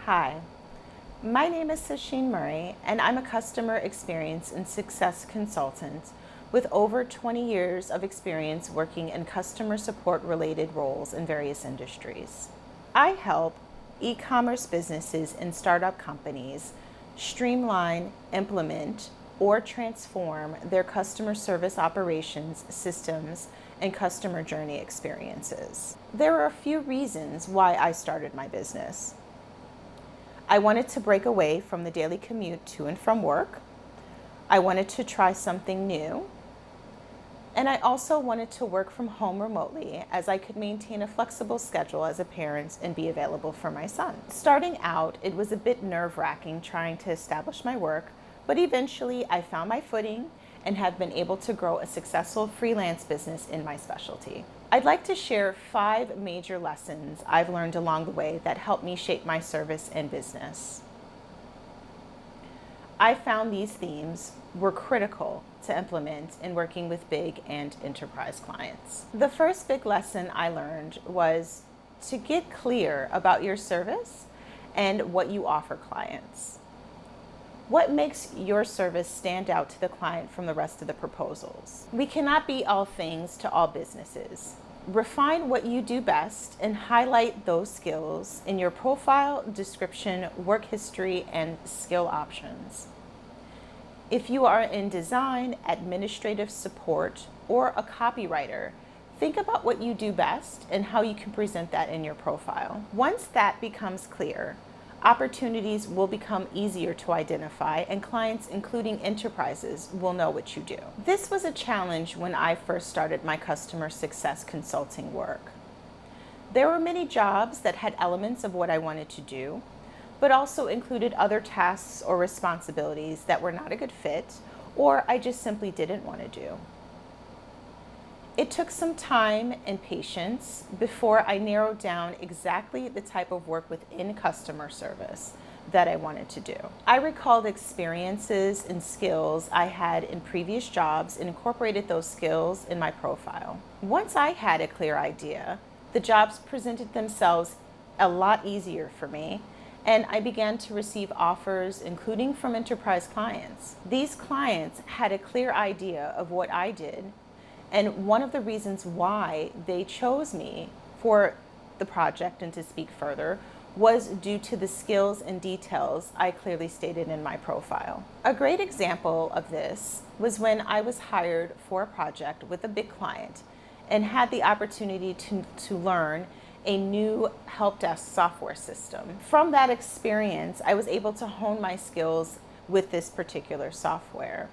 Hi, my name is Sasheen Murray, and I'm a customer experience and success consultant with over 20 years of experience working in customer support related roles in various industries. I help e-commerce businesses and startup companies streamline, implement, or transform their customer service operations, systems, and customer journey experiences. There are a few reasons why I started my business. I wanted to break away from the daily commute to and from work. I wanted to try something new. And I also wanted to work from home remotely as I could maintain a flexible schedule as a parent and be available for my son. Starting out, it was a bit nerve-wracking trying to establish my work, but eventually I found my footing and have been able to grow a successful freelance business in my specialty. I'd like to share 5 major lessons I've learned along the way that helped me shape my service and business. I found these themes were critical to implement in working with big and enterprise clients. The first big lesson I learned was to get clear about your service and what you offer clients. What makes your service stand out to the client from the rest of the proposals? We cannot be all things to all businesses. Refine what you do best and highlight those skills in your profile, description, work history, and skill options. If you are in design, administrative support, or a copywriter, think about what you do best and how you can present that in your profile. Once that becomes clear, opportunities will become easier to identify, and clients, including enterprises, will know what you do. This was a challenge when I first started my customer success consulting work. There were many jobs that had elements of what I wanted to do, but also included other tasks or responsibilities that were not a good fit, or I just simply didn't want to do. It took some time and patience before I narrowed down exactly the type of work within customer service that I wanted to do. I recalled experiences and skills I had in previous jobs and incorporated those skills in my profile. Once I had a clear idea, the jobs presented themselves a lot easier for me, and I began to receive offers, including from enterprise clients. These clients had a clear idea of what I did, and one of the reasons why they chose me for the project and to speak further was due to the skills and details I clearly stated in my profile. A great example of this was when I was hired for a project with a big client and had the opportunity to learn a new help desk software system. From that experience, I was able to hone my skills with this particular software.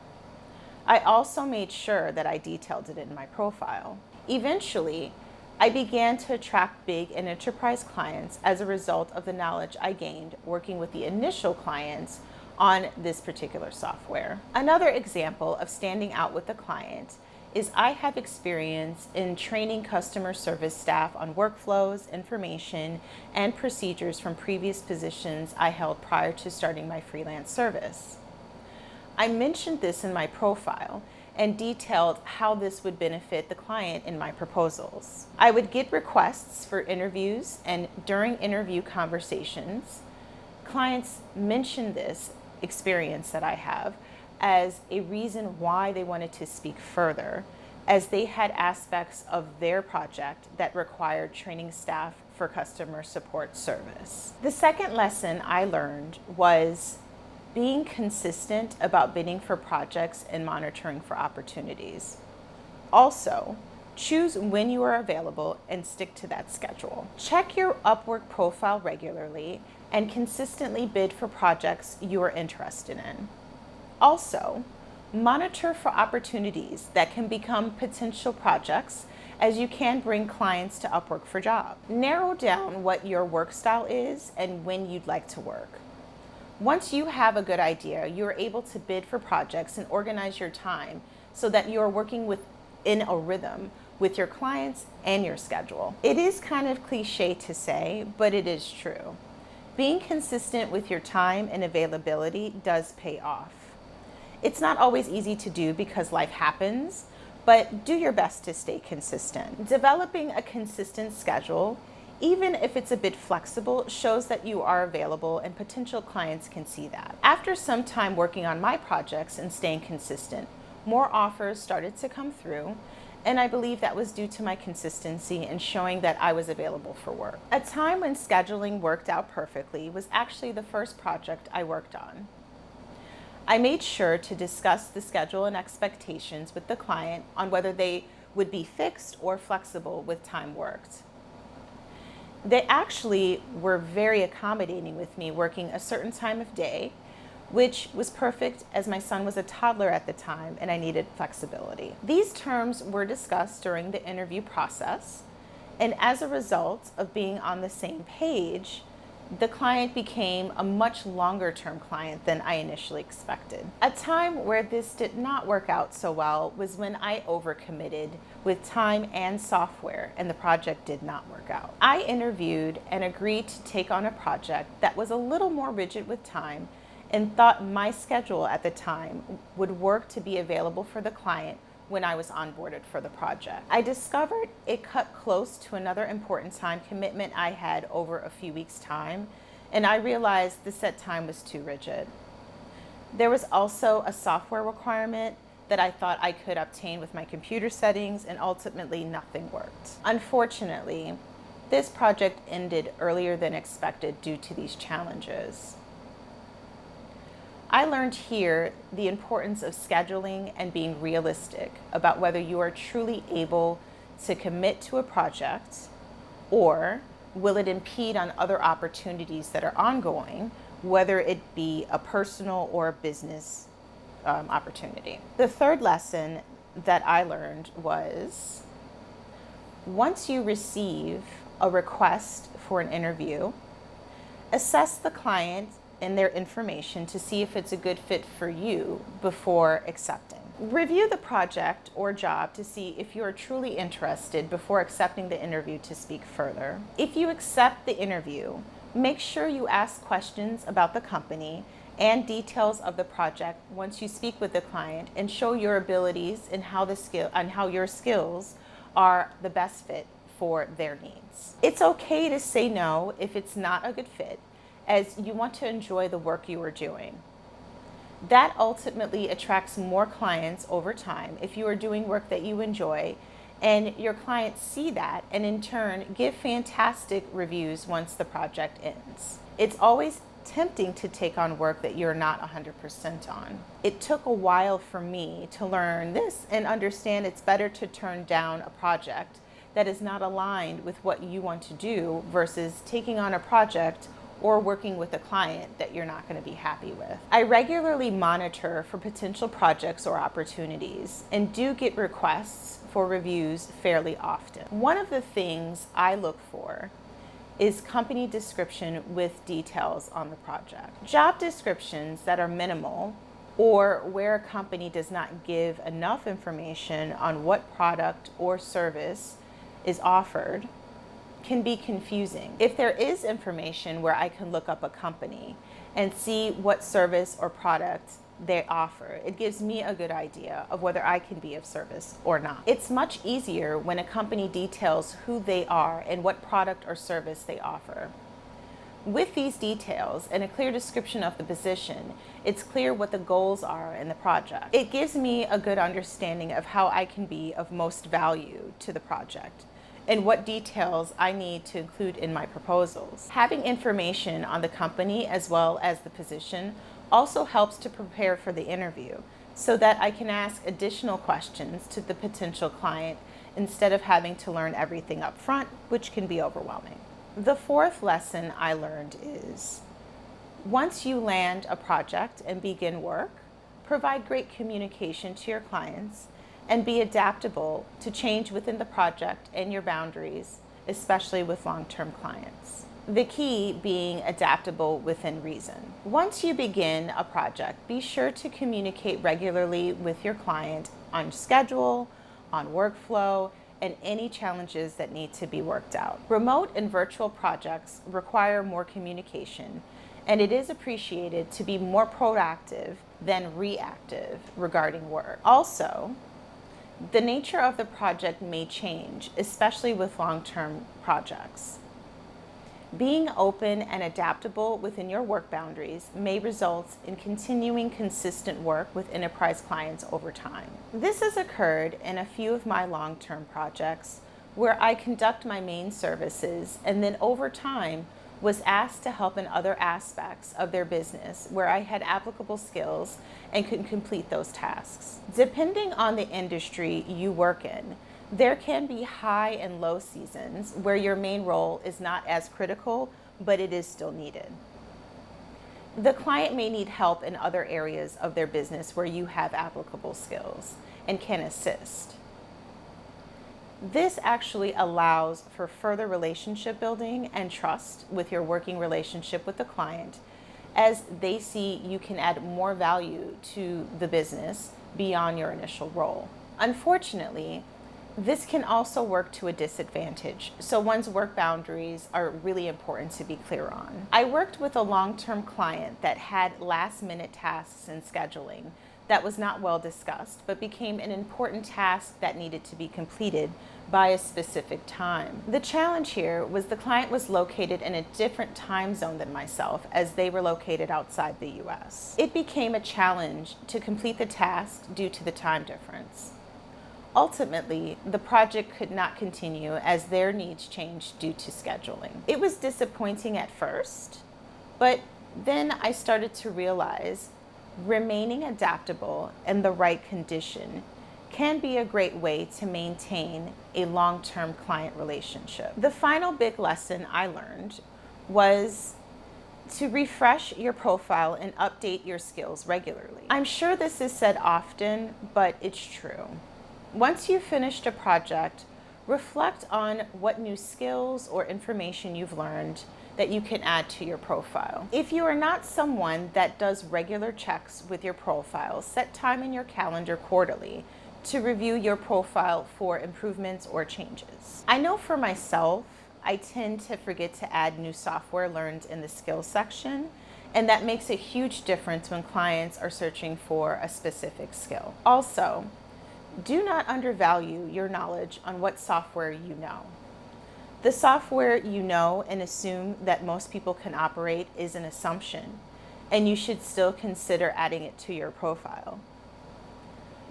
I also made sure that I detailed it in my profile. Eventually, I began to attract big and enterprise clients as a result of the knowledge I gained working with the initial clients on this particular software. Another example of standing out with a client is I have experience in training customer service staff on workflows, information, and procedures from previous positions I held prior to starting my freelance service. I mentioned this in my profile and detailed how this would benefit the client in my proposals. I would get requests for interviews, and during interview conversations, clients mentioned this experience that I have as a reason why they wanted to speak further, as they had aspects of their project that required training staff for customer support service. The second lesson I learned was being consistent about bidding for projects and monitoring for opportunities. Also, choose when you are available and stick to that schedule. Check your Upwork profile regularly and consistently bid for projects you are interested in. Also, monitor for opportunities that can become potential projects, as you can bring clients to Upwork for jobs. Narrow down what your work style is and when you'd like to work. Once you have a good idea, you're able to bid for projects and organize your time so that you're working within a rhythm with your clients and your schedule. It is kind of cliche to say, but it is true. Being consistent with your time and availability does pay off. It's not always easy to do because life happens, but do your best to stay consistent. Developing a consistent schedule, Even if it's a bit flexible, shows that you are available and potential clients can see that. After some time working on my projects and staying consistent, more offers started to come through, and I believe that was due to my consistency and showing that I was available for work. A time when scheduling worked out perfectly was actually the first project I worked on. I made sure to discuss the schedule and expectations with the client on whether they would be fixed or flexible with time worked. They actually were very accommodating with me working a certain time of day, which was perfect as my son was a toddler at the time and I needed flexibility. These terms were discussed during the interview process, and as a result of being on the same page, the client became a much longer term client than I initially expected. A time where this did not work out so well was when I overcommitted with time and software and the project did not work out. I interviewed and agreed to take on a project that was a little more rigid with time and thought my schedule at the time would work to be available for the client when I was onboarded for the project. I discovered it cut close to another important time commitment I had over a few weeks' time, and I realized the set time was too rigid. There was also a software requirement that I thought I could obtain with my computer settings, and ultimately nothing worked. Unfortunately, this project ended earlier than expected due to these challenges. I learned here the importance of scheduling and being realistic about whether you are truly able to commit to a project, or will it impede on other opportunities that are ongoing, whether it be a personal or a business opportunity. The third lesson that I learned was, once you receive a request for an interview, assess the client and their information to see if it's a good fit for you before accepting. Review the project or job to see if you are truly interested before accepting the interview to speak further. If you accept the interview, make sure you ask questions about the company and details of the project once you speak with the client, and show your abilities and how your skills are the best fit for their needs. It's okay to say no if it's not a good fit, as you want to enjoy the work you are doing. That ultimately attracts more clients over time if you are doing work that you enjoy, and your clients see that and in turn give fantastic reviews once the project ends. It's always tempting to take on work that you're not 100% on. It took a while for me to learn this and understand it's better to turn down a project that is not aligned with what you want to do versus taking on a project or working with a client that you're not going to be happy with. I regularly monitor for potential projects or opportunities and do get requests for reviews fairly often. One of the things I look for is company description with details on the project. Job descriptions that are minimal, or where a company does not give enough information on what product or service is offered, can be confusing. If there is information where I can look up a company and see what service or product they offer, it gives me a good idea of whether I can be of service or not. It's much easier when a company details who they are and what product or service they offer. With these details and a clear description of the position, it's clear what the goals are in the project. It gives me a good understanding of how I can be of most value to the project and what details I need to include in my proposals. Having information on the company as well as the position also helps to prepare for the interview, so that I can ask additional questions to the potential client instead of having to learn everything up front, which can be overwhelming. The fourth lesson I learned is, once you land a project and begin work, provide great communication to your clients and be adaptable to change within the project and your boundaries, especially with long-term clients. The key being adaptable within reason. Once you begin a project, be sure to communicate regularly with your client on schedule, on workflow, and any challenges that need to be worked out. Remote and virtual projects require more communication, and it is appreciated to be more proactive than reactive regarding work. Also, the nature of the project may change, especially with long-term projects. Being open and adaptable within your work boundaries may result in continuing consistent work with enterprise clients over time. This has occurred in a few of my long-term projects where I conduct my main services and then over time was asked to help in other aspects of their business where I had applicable skills and could complete those tasks. Depending on the industry you work in, there can be high and low seasons where your main role is not as critical, but it is still needed. The client may need help in other areas of their business where you have applicable skills and can assist. This actually allows for further relationship building and trust with your working relationship with the client as they see you can add more value to the business beyond your initial role. Unfortunately, this can also work to a disadvantage, so one's work boundaries are really important to be clear on. I worked with a long-term client that had last-minute tasks and scheduling that was not well discussed, but became an important task that needed to be completed by a specific time. The challenge here was the client was located in a different time zone than myself as they were located outside the US. It became a challenge to complete the task due to the time difference. Ultimately, the project could not continue as their needs changed due to scheduling. It was disappointing at first, but then I started to realize remaining adaptable in the right condition can be a great way to maintain a long-term client relationship. The final big lesson I learned was to refresh your profile and update your skills regularly. I'm sure this is said often, but it's true. Once you've finished a project, reflect on what new skills or information you've learned that you can add to your profile. If you are not someone that does regular checks with your profile, set time in your calendar quarterly to review your profile for improvements or changes. I know for myself, I tend to forget to add new software learned in the skills section, and that makes a huge difference when clients are searching for a specific skill. Also, do not undervalue your knowledge on what software you know. The software you know and assume that most people can operate is an assumption, and you should still consider adding it to your profile.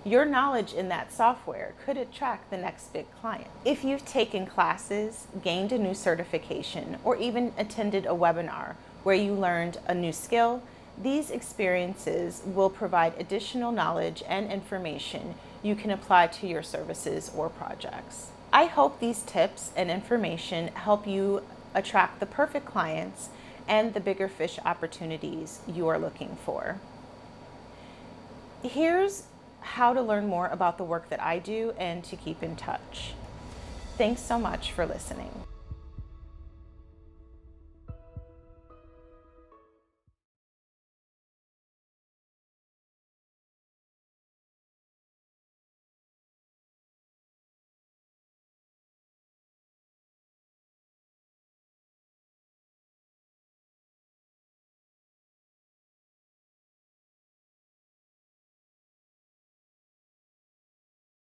Your knowledge in that software could attract the next big client. If you've taken classes, gained a new certification, or even attended a webinar where you learned a new skill, these experiences will provide additional knowledge and information you can apply to your services or projects. I hope these tips and information help you attract the perfect clients and the bigger fish opportunities you are looking for. Here's how to learn more about the work that I do and to keep in touch. Thanks so much for listening.